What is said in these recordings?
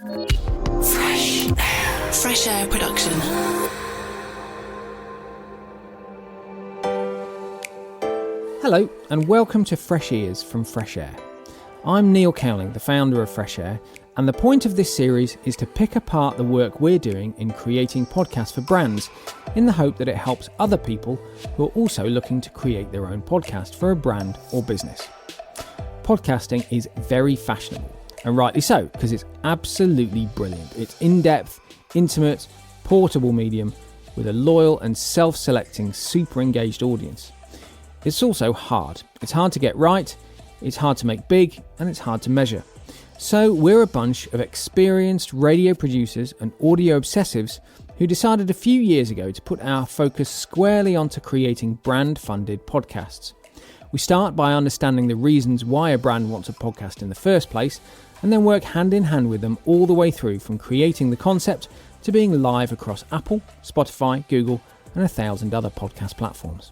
Fresh Air Production. Hello, and welcome to Fresh Ears from Fresh Air. I'm Neil Cowling, the founder of Fresh Air, and the point of this series is to pick apart the work we're doing in creating podcasts for brands, in the hope that it helps other people who are also looking to create their own podcast for a brand or business. Podcasting is very fashionable, and rightly so, because it's absolutely brilliant. It's in-depth, intimate, portable medium with a loyal and self-selecting, super engaged audience. It's also hard. It's hard to get right, it's hard to make big, and it's hard to measure. So we're a bunch of experienced radio producers and audio obsessives who decided a few years ago to put our focus squarely onto creating brand-funded podcasts. We start by understanding the reasons why a brand wants a podcast in the first place, and then work hand in hand with them all the way through from creating the concept to being live across Apple, Spotify, Google, and 1,000 other podcast platforms.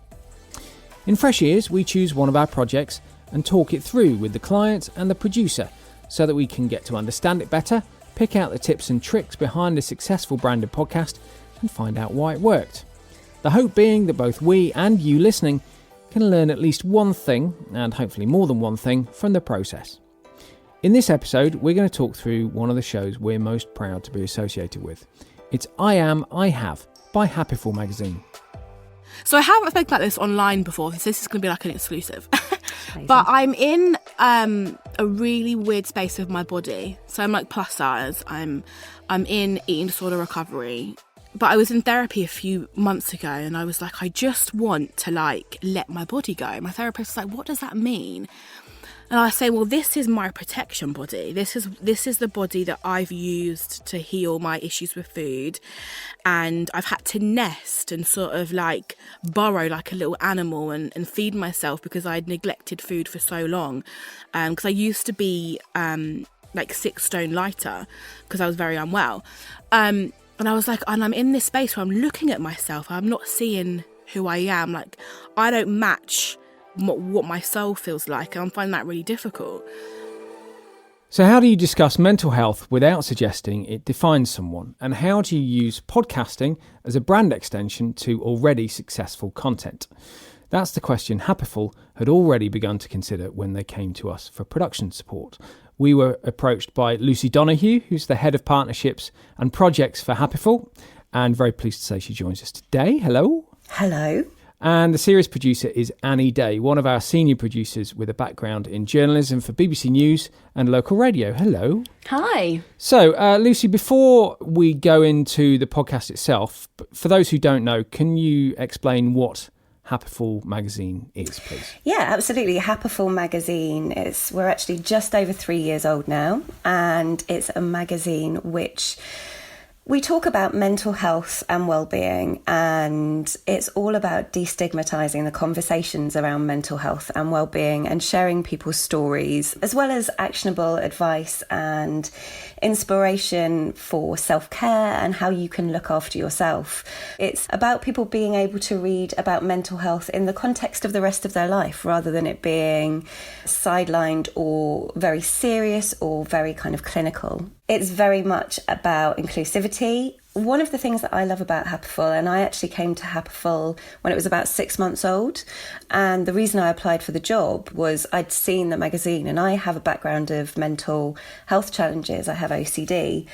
In Fresh Ears, we choose one of our projects and talk it through with the client and the producer so that we can get to understand it better, pick out the tips and tricks behind a successful branded podcast, and find out why it worked. The hope being that both we and you listening can learn at least one thing, and hopefully more than one thing, from the process. In this episode, we're going to talk through one of the shows we're most proud to be associated with. It's I Am, I Have by Happiful Magazine. So I haven't spoken about this online before, so this is going to be like an exclusive. But I'm in a really weird space with my body. So I'm like plus size. I'm in eating disorder recovery. But I was in therapy a few months ago and I was like, I just want to like let my body go. My therapist was like, what does that mean? And I say, well, this is my protection body. This is the body that I've used to heal my issues with food. And I've had to nest and sort of like burrow like a little animal and feed myself because I'd neglected food for so long. Because I used to be like 6 stone lighter because I was very unwell. And I was like, and I'm in this space where I'm looking at myself. I'm not seeing who I am. Like, I don't match what my soul feels like, and I'm finding that really difficult. So how do you discuss mental health without suggesting it defines someone? And how do you use podcasting as a brand extension to already successful content? That's the question Happiful had already begun to consider when they came to us for production support. We were approached by Lucy Donoghue, who's the head of partnerships and projects for Happiful, and very pleased to say she joins us today. Hello. Hello. And the series producer is Annie Day, one of our senior producers with a background in journalism for BBC News and local radio. Hello. Hi. So, Lucy, before we go into the podcast itself, for those who don't know, can you explain what Happiful Magazine is, please? Yeah, absolutely. Happiful Magazine we're actually just over 3 years old now, and it's a magazine which we talk about mental health and well-being, and it's all about destigmatizing the conversations around mental health and well-being and sharing people's stories, as well as actionable advice and inspiration for self-care and how you can look after yourself. It's about people being able to read about mental health in the context of the rest of their life, rather than it being sidelined or very serious or very kind of clinical. It's very much about inclusivity. One of the things that I love about Happiful, and I actually came to Happiful when it was about 6 months old, and the reason I applied for the job was I'd seen the magazine, and I have a background of mental health challenges. I have OCD,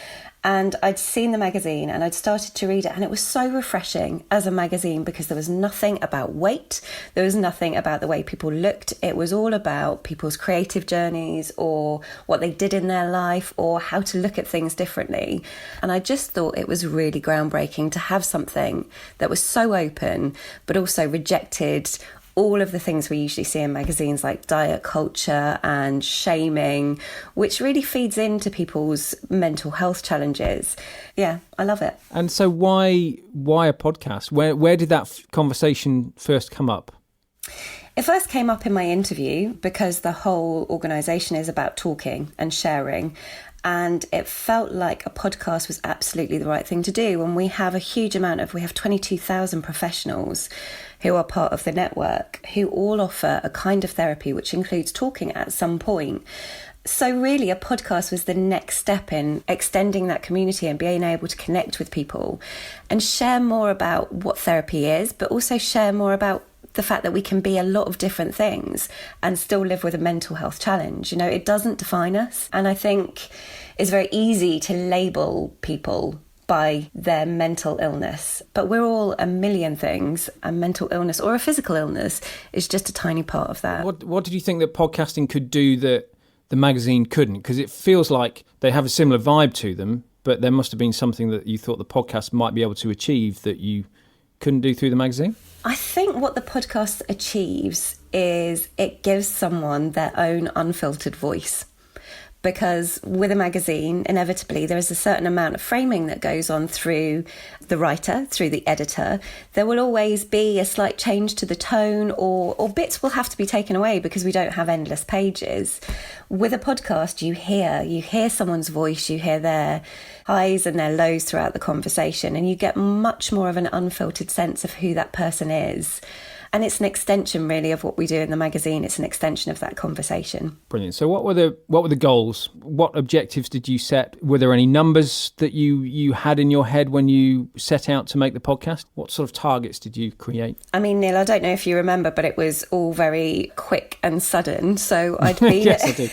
and I'd seen the magazine and I'd started to read it, and it was so refreshing as a magazine because there was nothing about weight, there was nothing about the way people looked. It was all about people's creative journeys or what they did in their life or how to look at things differently. And I just thought it was really groundbreaking to have something that was so open but also rejected all of the things we usually see in magazines like diet culture and shaming, which really feeds into people's mental health challenges. Yeah, I love it. And so why a podcast? Where did that conversation first come up? It first came up in my interview because the whole organisation is about talking and sharing. And it felt like a podcast was absolutely the right thing to do. And we have 22,000 professionals who are part of the network who all offer a kind of therapy which includes talking at some point. So really, a podcast was the next step in extending that community and being able to connect with people and share more about what therapy is, but also share more about the fact that we can be a lot of different things and still live with a mental health challenge. You know, it doesn't define us. And I think it's very easy to label people by their mental illness, but we're all a million things. A mental illness or a physical illness is just a tiny part of that. What did you think that podcasting could do that the magazine couldn't? Because it feels like they have a similar vibe to them, but there must have been something that you thought the podcast might be able to achieve that you couldn't do through the magazine? I think what the podcast achieves is it gives someone their own unfiltered voice. Because with a magazine, inevitably, there is a certain amount of framing that goes on through the writer, through the editor. There will always be a slight change to the tone, or bits will have to be taken away because we don't have endless pages. With a podcast, you hear someone's voice, you hear their highs and their lows throughout the conversation, and you get much more of an unfiltered sense of who that person is. And it's an extension, really, of what we do in the magazine. It's an extension of that conversation. Brilliant. So what were the goals? What objectives did you set? Were there any numbers that you had in your head when you set out to make the podcast? What sort of targets did you create? I mean, Neil, I don't know if you remember, but it was all very quick and sudden. So I'd been yes, I did.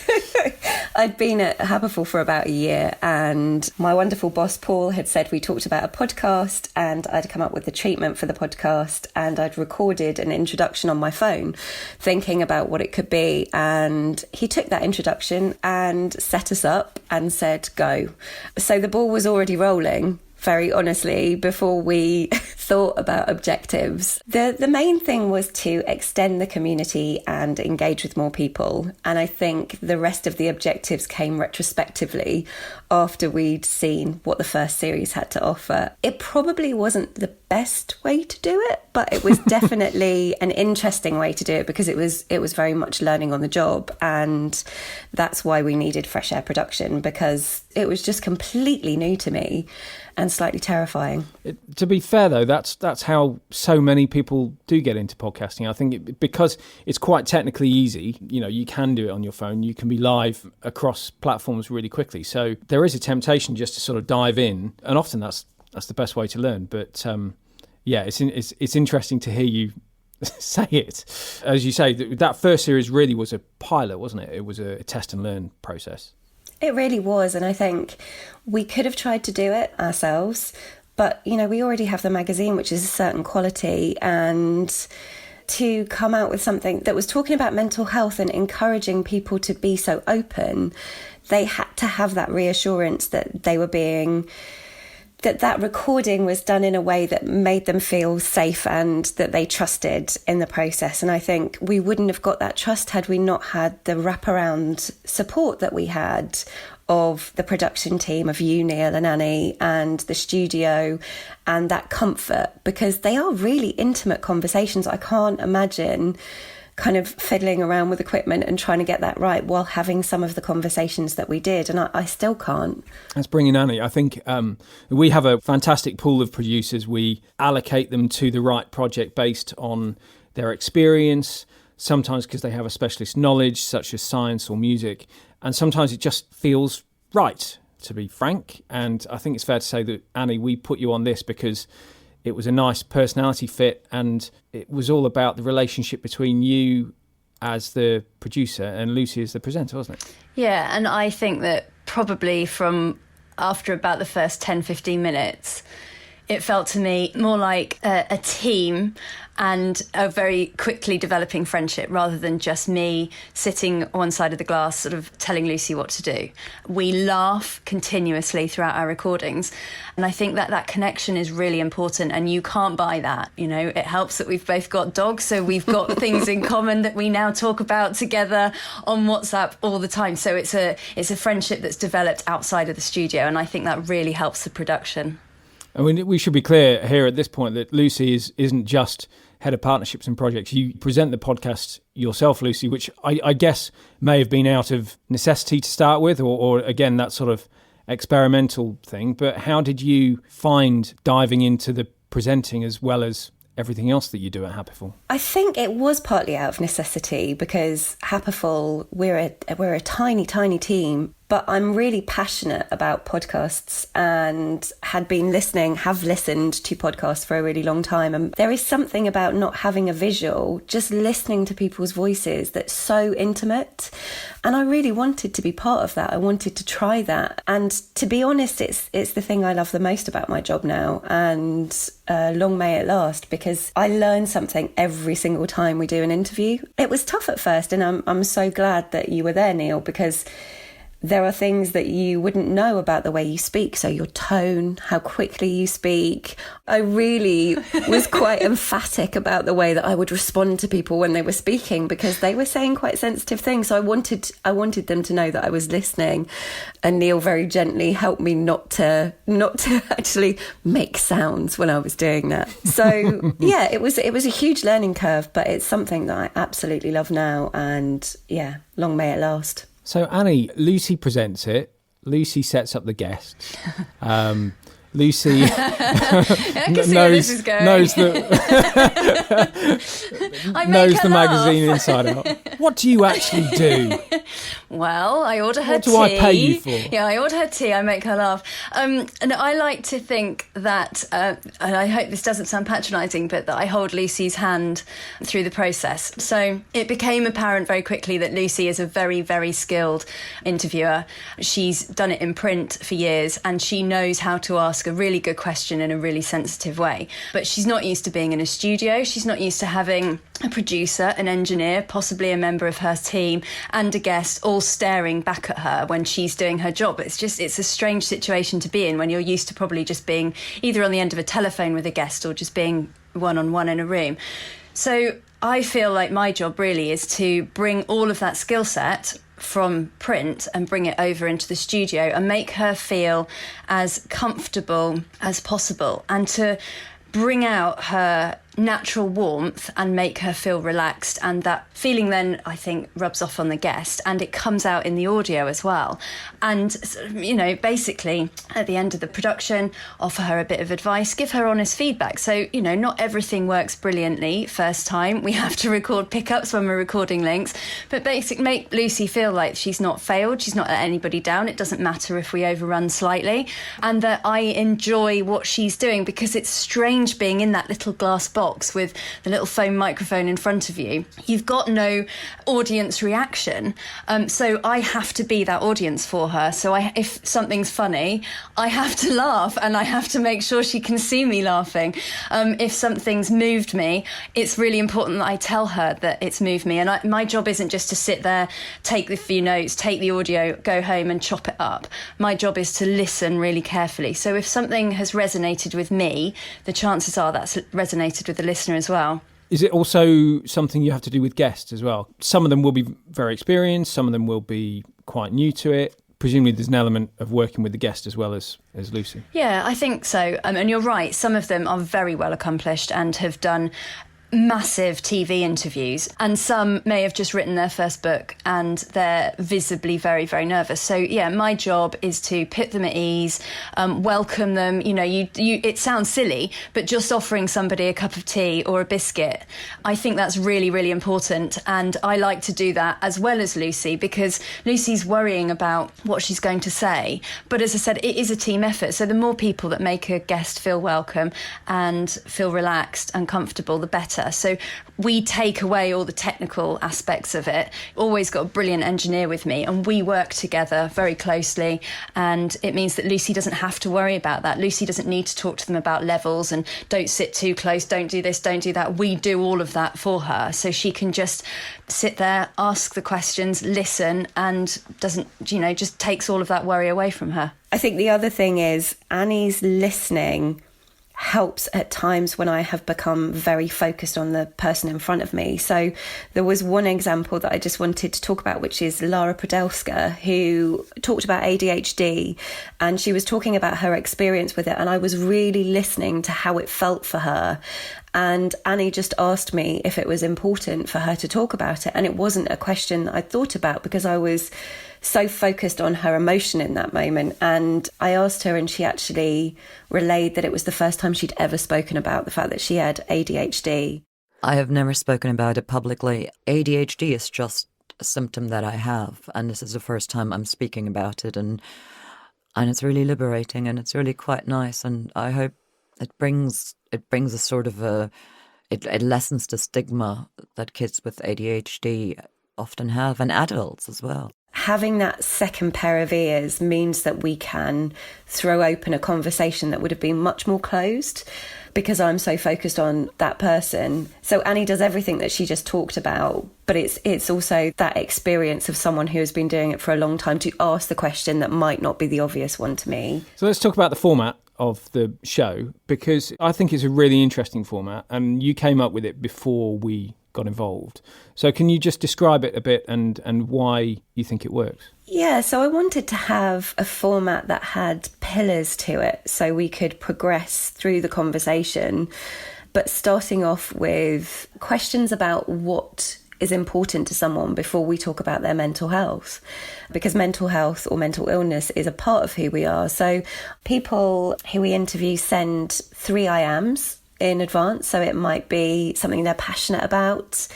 I'd been at Happenful for about a year, and my wonderful boss, Paul, had said we talked about a podcast, and I'd come up with the treatment for the podcast, and I'd recorded an introduction on my phone, thinking about what it could be. And he took that introduction and set us up and said, go. So the ball was already rolling, very honestly, before we thought about objectives. The main thing was to extend the community and engage with more people. And I think the rest of the objectives came retrospectively after we'd seen what the first series had to offer. It probably wasn't the best way to do it, but it was definitely an interesting way to do it because it was very much learning on the job. And that's why we needed Fresh Air Production, because it was just completely new to me and slightly terrifying. To be fair, though, that's how so many people do get into podcasting. I think because it's quite technically easy, you know, you can do it on your phone, you can be live across platforms really quickly. So there is a temptation just to sort of dive in, and often that's the best way to learn. But yeah, it's interesting to hear you say it. As you say, that first series really was a pilot, wasn't it? It was a test and learn process. It really was, and I think we could have tried to do it ourselves, but, you know, we already have the magazine, which is a certain quality, and to come out with something that was talking about mental health and encouraging people to be so open, they had to have that reassurance that they were being... that recording was done in a way that made them feel safe and that they trusted in the process. And I think we wouldn't have got that trust had we not had the wraparound support that we had of the production team, of you, Neil and Annie, and the studio, and that comfort, because they are really intimate conversations. I can't imagine kind of fiddling around with equipment and trying to get that right while having some of the conversations that we did, and I still can't. Let's bring in Annie. I think we have a fantastic pool of producers. We allocate them to the right project based on their experience, sometimes because they have a specialist knowledge such as science or music, and sometimes it just feels right, to be frank. And I think it's fair to say that, Annie, we put you on this because it was a nice personality fit, and it was all about the relationship between you as the producer and Lucy as the presenter, wasn't it? Yeah, and I think that probably from after about the first 10, 15 minutes, it felt to me more like a team and a very quickly developing friendship rather than just me sitting one side of the glass sort of telling Lucy what to do. We laugh continuously throughout our recordings, and I think that connection is really important, and you can't buy that. You know, it helps that we've both got dogs, so we've got things in common that we now talk about together on WhatsApp all the time. So it's a friendship that's developed outside of the studio, and I think that really helps the production. I mean, we should be clear here at this point that Lucy isn't just head of partnerships and projects. You present the podcast yourself, Lucy, which I guess may have been out of necessity to start with, or again, that sort of experimental thing. But how did you find diving into the presenting as well as everything else that you do at Happiful? I think it was partly out of necessity because Happenful, we're a tiny, tiny team, but I'm really passionate about podcasts and have listened to podcasts for a really long time. And there is something about not having a visual, just listening to people's voices that's so intimate. And I really wanted to be part of that. I wanted to try that. And to be honest, it's the thing I love the most about my job now. And long may it last, because I learn something every single time we do an interview. It was tough at first, and I'm so glad that you were there, Neil, because there are things that you wouldn't know about the way you speak. So your tone, how quickly you speak. I really was quite emphatic about the way that I would respond to people when they were speaking, because they were saying quite sensitive things. So I wanted them to know that I was listening. And Neil very gently helped me not to actually make sounds when I was doing that. So yeah, it was a huge learning curve, but it's something that I absolutely love now. And yeah, long may it last. So, Annie, Lucy presents it. Lucy sets up the guests. Lucy knows the magazine inside out. What do you actually do? Well, I order her tea. What do I pay you for? Yeah, I order her tea. I make her laugh. And I like to think that, and I hope this doesn't sound patronising, but that I hold Lucy's hand through the process. So it became apparent very quickly that Lucy is a very, very skilled interviewer. She's done it in print for years, and she knows how to ask a really good question in a really sensitive way. But she's not used to being in a studio. She's not used to having a producer, an engineer, possibly a member of her team, and a guest all staring back at her when she's doing her job. It's a strange situation to be in when you're used to probably just being either on the end of a telephone with a guest or just being one-on-one in a room. So I feel like my job really is to bring all of that skill set from print and bring it over into the studio and make her feel as comfortable as possible, and to bring out her natural warmth and make her feel relaxed. And that feeling then, I think, rubs off on the guest, and it comes out in the audio as well. And, you know, basically at the end of the production, offer her a bit of advice, give her honest feedback. So, you know, not everything works brilliantly first time. We have to record pickups when we're recording links, but make Lucy feel like she's not failed, she's not let anybody down. It doesn't matter if we overrun slightly, and that I enjoy what she's doing, because it's strange being in that little glass box with the little foam microphone in front of you. You've got no audience reaction, so I have to be that audience for her. So if something's funny, I have to laugh, and I have to make sure she can see me laughing. If something's moved me, it's really important that I tell her that it's moved me. And my job isn't just to sit there, take the few notes, take the audio, go home and chop it up. My job is to listen really carefully. So if something has resonated with me, the chances are that's resonated with the listener as well. Is it also something you have to do with guests as well? Some of them will be very experienced, some of them will be quite new to it. Presumably there's an element of working with the guest as well as Lucy. Yeah, I think so. And you're right, some of them are very well accomplished and have done massive TV interviews, and some may have just written their first book and they're visibly very, very nervous. So yeah, my job is to put them at ease, welcome them. You know, you it sounds silly, but just offering somebody a cup of tea or a biscuit, I think that's really, really important. And I like to do that as well as Lucy, because Lucy's worrying about what she's going to say. But as I said, it is a team effort. So the more people that make a guest feel welcome and feel relaxed and comfortable, the better. So we take away all the technical aspects of it. Always got a brilliant engineer with me, and we work together very closely, and it means that Lucy doesn't have to worry about that. Lucy doesn't need to talk to them about levels and don't sit too close, don't do this, don't do that. We do all of that for her, so she can just sit there, ask the questions, listen, and doesn't, you know, just takes all of that worry away from her. I think the other thing is Annie's listening helps at times when I have become very focused on the person in front of me. So there was one example that I just wanted to talk about, which is Lara Podelska, who talked about ADHD, and she was talking about her experience with it, and I was really listening to how it felt for her. And Annie just asked me if it was important for her to talk about it, and it wasn't a question that I thought about because I was so focused on her emotion in that moment. And I asked her, and she actually relayed that it was the first time she'd ever spoken about the fact that she had ADHD. I have never spoken about it publicly. ADHD is just a symptom that I have, and this is the first time I'm speaking about it, and it's really liberating, and it's really quite nice, and I hope it brings a sort of it lessens the stigma that kids with ADHD often have, and adults as well. Having that second pair of ears means that we can throw open a conversation that would have been much more closed, because I'm so focused on that person. So Annie does everything that she just talked about, but it's also that experience of someone who has been doing it for a long time to ask the question that might not be the obvious one to me. So let's talk about the format of the show, because I think it's a really interesting format, and you came up with it before we got involved. So can you just describe it a bit and why you think it works? Yeah, so I wanted to have a format that had pillars to it so we could progress through the conversation, but starting off with questions about what is important to someone before we talk about their mental health, because mental health or mental illness is a part of who we are. So people who we interview send 3 I ams in advance, so it might be something they're passionate about.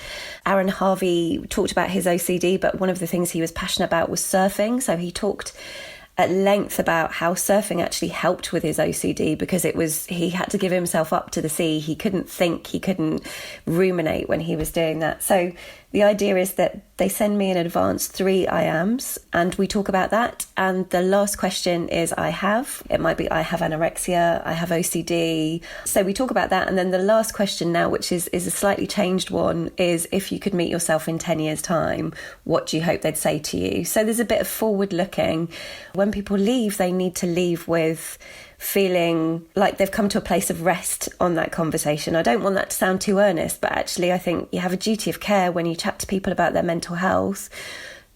Aaron Harvey talked about his OCD, but one of the things he was passionate about was surfing, so he talked at length about how surfing actually helped with his OCD, because he had to give himself up to the sea. He couldn't think, he couldn't ruminate when he was doing that. So the idea is that they send me in advance 3 I ams, and we talk about that. And the last question is I have. It might be I have anorexia, I have OCD. So we talk about that. And then the last question now, which is a slightly changed one, is if you could meet yourself in 10 years' time, what do you hope they'd say to you? So there's a bit of forward looking. When people leave, they need to leave with feeling like they've come to a place of rest on that conversation. I don't want that to sound too earnest, but actually I think you have a duty of care when you chat to people about their mental health,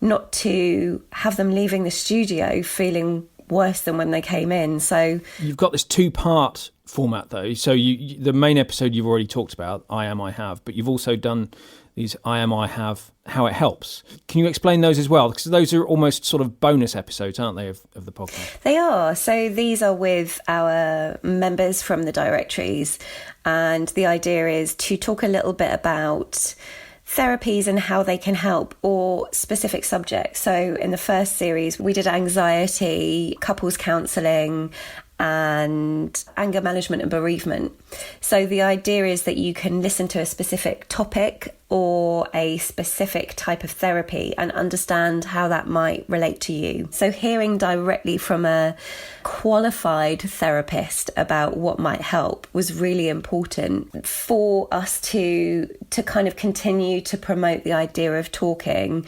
not to have them leaving the studio feeling worse than when they came in. So you've got this 2-part format though. So the main episode you've already talked about, I am, I have, but you've also done these I am, I have, how it helps. Can you explain those as well? Because those are almost sort of bonus episodes, aren't they, of the podcast? They are. So these are with our members from the directories. And the idea is to talk a little bit about therapies and how they can help, or specific subjects. So in the first series, we did anxiety, couples counselling, and anger management and bereavement. So the idea is that you can listen to a specific topic or a specific type of therapy and understand how that might relate to you. So hearing directly from a qualified therapist about what might help was really important for us to kind of continue to promote the idea of talking,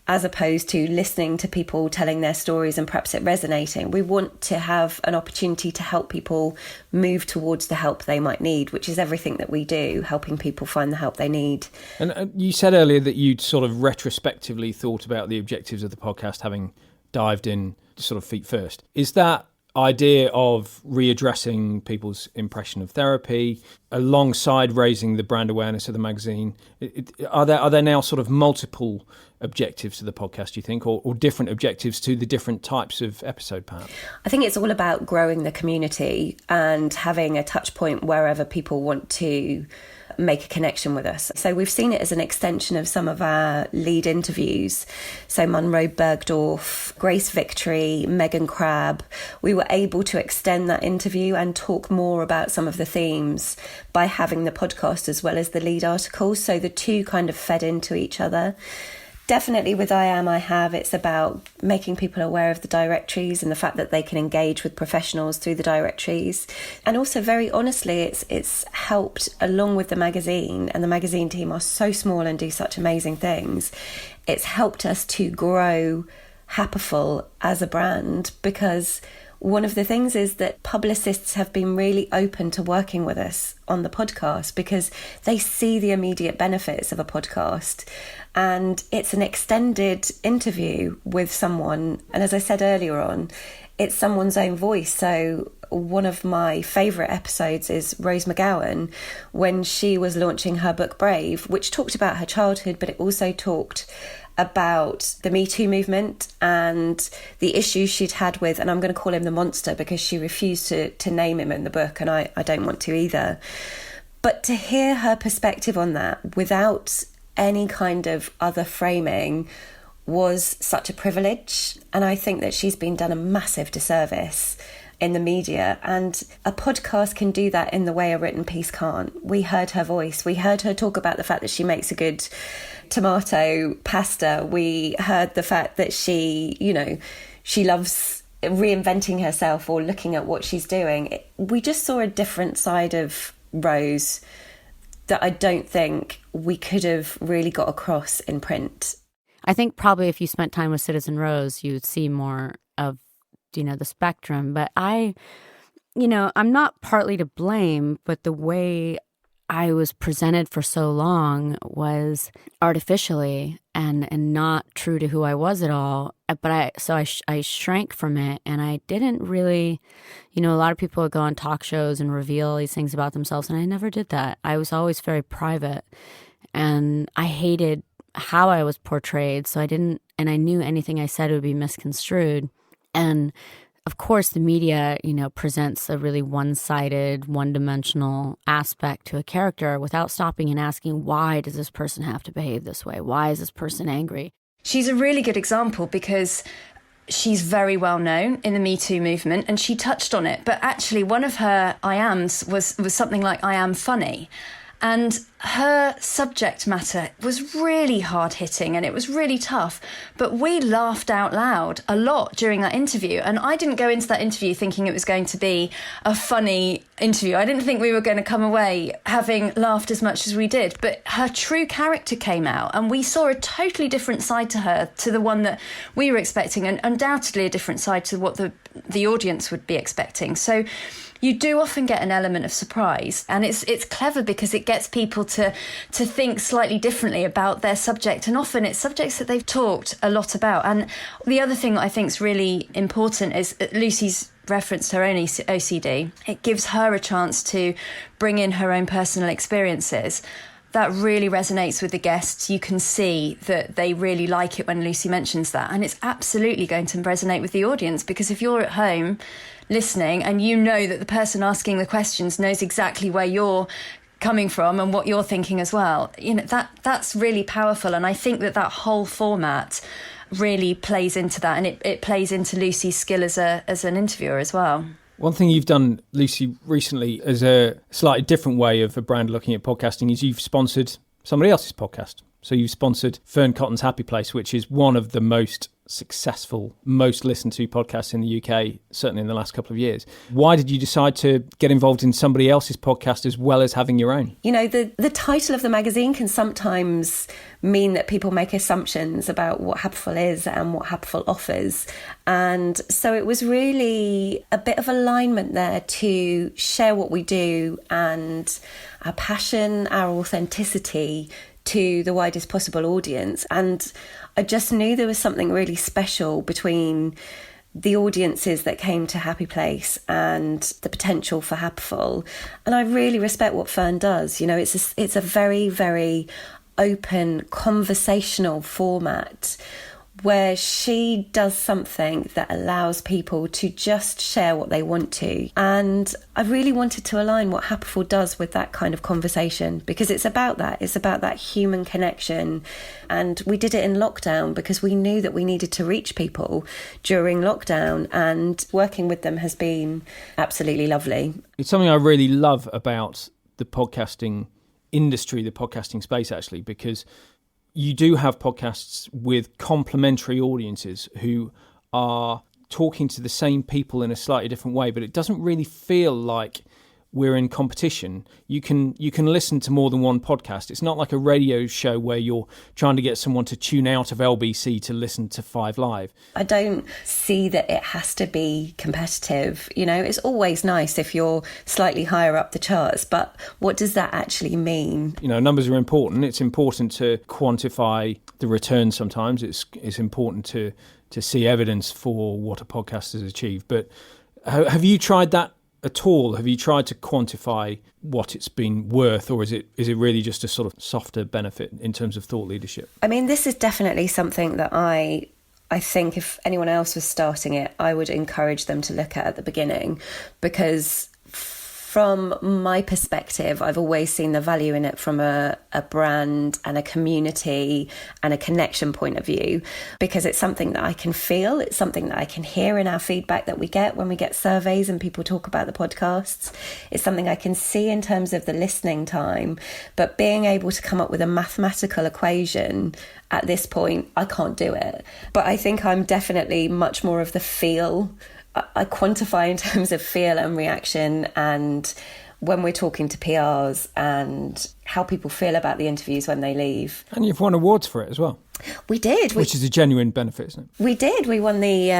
as opposed to listening to people telling their stories and perhaps it resonating. We want to have an opportunity to help people move towards the help they might need, which is everything that we do, helping people find the help they need. And you said earlier that you'd sort of retrospectively thought about the objectives of the podcast, having dived in sort of feet first. Is that idea of readdressing people's impression of therapy alongside raising the brand awareness of the magazine? Are there now sort of multiple objectives to the podcast, do you think, or different objectives to the different types of episode, perhaps? I think it's all about growing the community and having a touch point wherever people want to make a connection with us. So we've seen it as an extension of some of our lead interviews. So Munro Bergdorf, Grace Victory, Megan Crabb, we were able to extend that interview and talk more about some of the themes by having the podcast as well as the lead articles. So the two kind of fed into each other. Definitely with I Am, I Have, it's about making people aware of the directories and the fact that they can engage with professionals through the directories. And also, very honestly, it's helped, along with the magazine, and the magazine team are so small and do such amazing things, it's helped us to grow Happiful as a brand, because one of the things is that publicists have been really open to working with us on the podcast because they see the immediate benefits of a podcast. And it's an extended interview with someone. And as I said earlier on, it's someone's own voice. So one of my favourite episodes is Rose Mcgowan, when she was launching her book Brave, which talked about her childhood, but it also talked about the Me Too movement and the issues she'd had with, and I'm going to call him the monster because she refused to name him in the book, and I don't want to either. But to hear her perspective on that without any kind of other framing was such a privilege. And I think that she's been done a massive disservice in the media, and a podcast can do that in the way a written piece can't. We heard her voice. We heard her talk about the fact that she makes a good tomato pasta. We heard the fact that she loves reinventing herself or looking at what she's doing. We just saw a different side of Rose that I don't think we could have really got across in print. I think probably if you spent time with Citizen Rose, you'd see more of, the spectrum. But I'm not partly to blame, but the way I was presented for so long was artificially and not true to who I was at all. But I shrank from it, and I didn't really, a lot of people would go on talk shows and reveal these things about themselves, and I never did that. I was always very private, and I hated how I was portrayed. So I didn't, and I knew anything I said would be misconstrued. And of course, the media, presents a really one-sided, one-dimensional aspect to a character without stopping and asking, why does this person have to behave this way? Why is this person angry? She's a really good example because she's very well known in the Me Too movement, and she touched on it. But actually, one of her I ams was something like, I am funny. And her subject matter was really hard-hitting and it was really tough. But we laughed out loud a lot during that interview. And I didn't go into that interview thinking it was going to be a funny interview. I didn't think we were going to come away having laughed as much as we did. But her true character came out and we saw a totally different side to her, to the one that we were expecting, and undoubtedly a different side to what the audience would be expecting. So you do often get an element of surprise, and it's clever because it gets people to think slightly differently about their subject, and often it's subjects that they've talked a lot about. And the other thing that I think is really important is Lucy's referenced her own OCD. It gives her a chance to bring in her own personal experiences. That really resonates with the guests. You can see that they really like it when Lucy mentions that. And it's absolutely going to resonate with the audience, because if you're at home listening and you know that the person asking the questions knows exactly where you're coming from and what you're thinking as well, that's really powerful. And I think that whole format really plays into that, and it plays into Lucy's skill as an interviewer as well. One thing you've done, Lucy, recently as a slightly different way of a brand looking at podcasting is you've sponsored somebody else's podcast. So you've sponsored Fern Cotton's Happy Place, which is one of the most successful, most listened to podcasts in the UK, certainly in the last couple of years. Why did you decide to get involved in somebody else's podcast as well as having your own? The title of the magazine can sometimes mean that people make assumptions about what Happenful is and what Happenful offers. And so it was really a bit of alignment there to share what we do and our passion, our authenticity to the widest possible audience. And I just knew there was something really special between the audiences that came to Happy Place and the potential for Happiful. And I really respect what Fern does. It's a very, very open, conversational format where she does something that allows people to just share what they want to. And I really wanted to align what Happiful does with that kind of conversation, because it's about that. It's about that human connection. And we did it in lockdown because we knew that we needed to reach people during lockdown, and working with them has been absolutely lovely. It's something I really love about the podcasting industry, the podcasting space, actually, because you do have podcasts with complementary audiences who are talking to the same people in a slightly different way, but it doesn't really feel like we're in competition. You can listen to more than one podcast. It's not like a radio show where you're trying to get someone to tune out of LBC to listen to 5 Live. I don't see that it has to be competitive. It's always nice if you're slightly higher up the charts, but what does that actually mean? Numbers are important. It's important to quantify the return sometimes. It's important to see evidence for what a podcast has achieved. But have you tried that at all? Have you tried to quantify what it's been worth, or is it really just a sort of softer benefit in terms of thought leadership? I mean, this is definitely something that I think if anyone else was starting it, I would encourage them to look at the beginning, because from my perspective, I've always seen the value in it from a brand and a community and a connection point of view, because it's something that I can feel. It's something that I can hear in our feedback that we get when we get surveys and people talk about the podcasts. It's something I can see in terms of the listening time, but being able to come up with a mathematical equation at this point, I can't do it. But I think I'm definitely much more of the feel. I quantify in terms of feel and reaction, and when we're talking to PRs and how people feel about the interviews when they leave. And you've won awards for it as well. We did. Which is a genuine benefit, isn't it? We did. We won the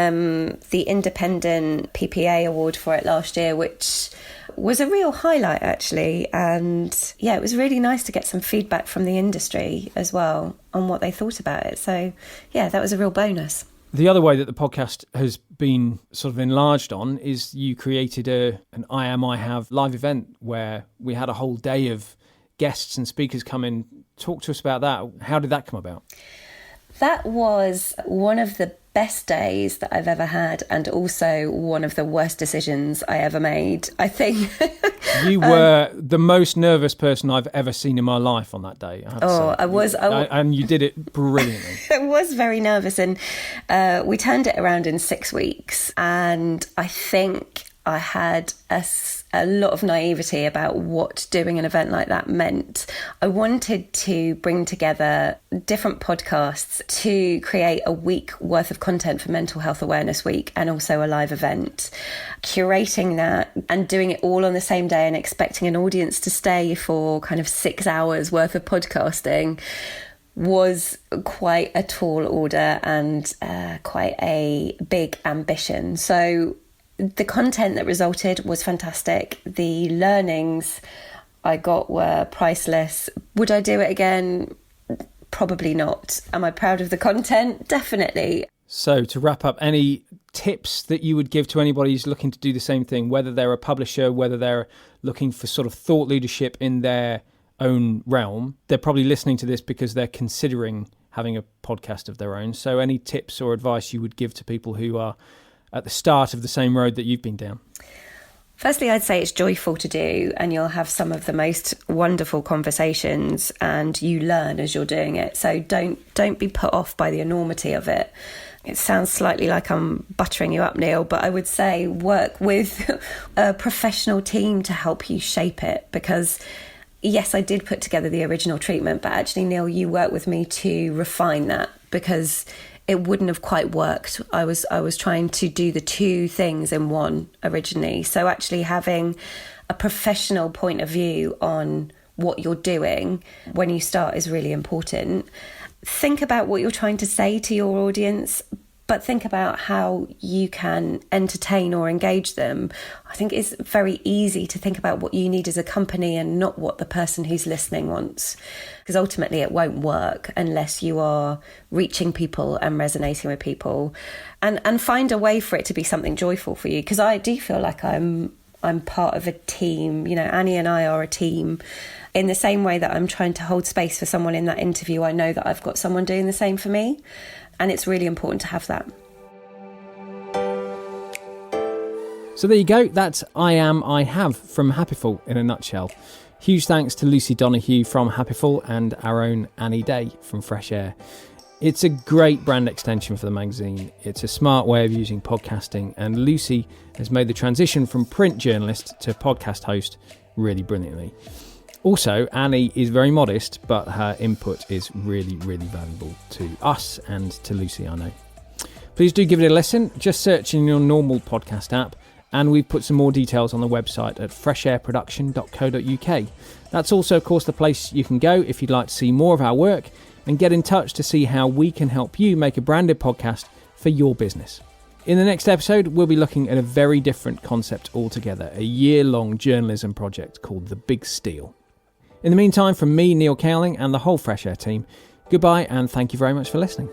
Independent PPA award for it last year, which was a real highlight, actually. And yeah, it was really nice to get some feedback from the industry as well on what they thought about it. So yeah, that was a real bonus. The other way that the podcast has been sort of enlarged on is you created an I Am, I Have live event where we had a whole day of guests and speakers come in. Talk to us about that. How did that come about? That was one of the best days that I've ever had, and also one of the worst decisions I ever made, I think. You were the most nervous person I've ever seen in my life on that day, I have to say. I was. And you did it brilliantly. I was very nervous, and we turned it around in 6 weeks, and I think I had a lot of naivety about what doing an event like that meant. I wanted to bring together different podcasts to create a week worth of content for Mental Health Awareness Week, and also a live event. Curating that and doing it all on the same day and expecting an audience to stay for kind of 6 hours worth of podcasting was quite a tall order and quite a big ambition. So the content that resulted was fantastic. The learnings I got were priceless. Would I do it again? Probably not. Am I proud of the content? Definitely. So to wrap up, any tips that you would give to anybody who's looking to do the same thing, whether they're a publisher, whether they're looking for sort of thought leadership in their own realm? They're probably listening to this because they're considering having a podcast of their own. So any tips or advice you would give to people who are at the start of the same road that you've been down? Firstly, I'd say it's joyful to do, and you'll have some of the most wonderful conversations, and you learn as you're doing it. So don't be put off by the enormity of it. It sounds slightly like I'm buttering you up, Neil, but I would say work with a professional team to help you shape it, because yes, I did put together the original treatment, but actually, Neil, you worked with me to refine that, because it wouldn't have quite worked. I was trying to do the two things in one originally. So actually having a professional point of view on what you're doing when you start is really important. Think about what you're trying to say to your audience, but think about how you can entertain or engage them. I think it's very easy to think about what you need as a company and not what the person who's listening wants, because ultimately it won't work unless you are reaching people and resonating with people, and find a way for it to be something joyful for you, because I do feel like I'm part of a team. You know, Annie and I are a team. In the same way that I'm trying to hold space for someone in that interview, I know that I've got someone doing the same for me. And it's really important to have that. So there you go. That's I Am, I Have from Happiful in a nutshell. Huge thanks to Lucy Donoghue from Happiful and our own Annie Day from Fresh Air. It's a great brand extension for the magazine. It's a smart way of using podcasting, and Lucy has made the transition from print journalist to podcast host really brilliantly. Also, Annie is very modest, but her input is really, really valuable to us and to Lucy, I know. Please do give it a listen. Just search in your normal podcast app, and we've put some more details on the website at freshairproduction.co.uk. That's also, of course, the place you can go if you'd like to see more of our work and get in touch to see how we can help you make a branded podcast for your business. In the next episode, we'll be looking at a very different concept altogether, a year-long journalism project called The Big Steal. In the meantime, from me, Neil Cowling, and the whole Fresh Air team, goodbye and thank you very much for listening.